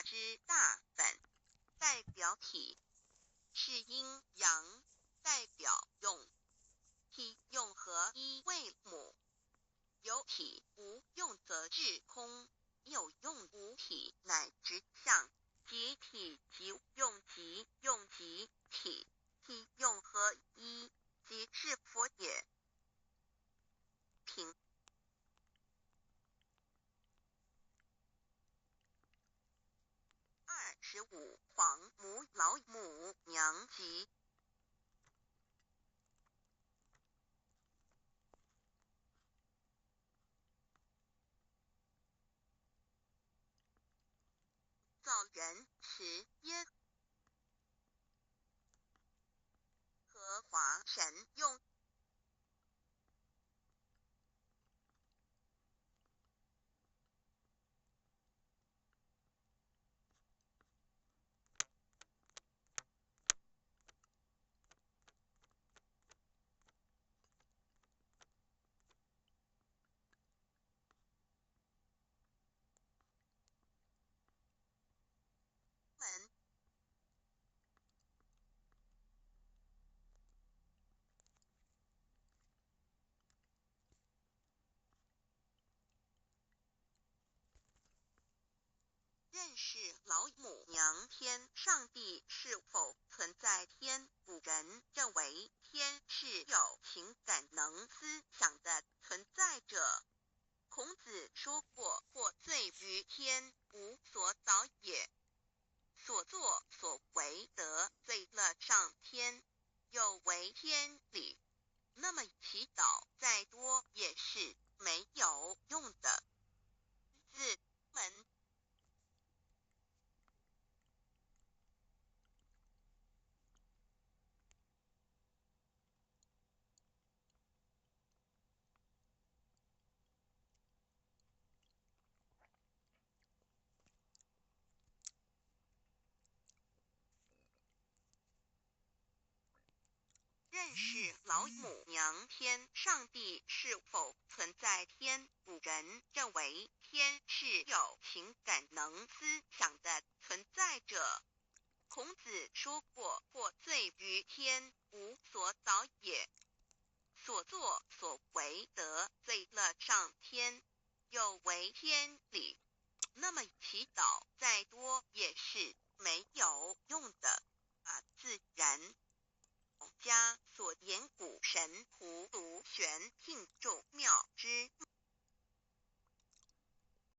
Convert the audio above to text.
之大本，代表体，是阴阳，代表用。体用合一为母，有体无用则至空，有用无体乃直相。即体即用即用即体，体用合一，即是佛也。平25黄母老母娘吉。造人持耶和华神用。门认识老母娘天上帝是否存在？天古人认为天是有情感能思想的存在者。孔子说过，或罪于天，无所早也。所作所为得罪了上天，有违天理，那么祈祷再多也是没有用的。自门认识老母娘天上帝是否存在？天古人认为天是有情感能思想的存在者。孔子说过，或罪于天，无所早也。所作所为得罪了上天，有违天理，那么祈祷再多也是没有用的。自然家所言古神葫芦悬磬众妙之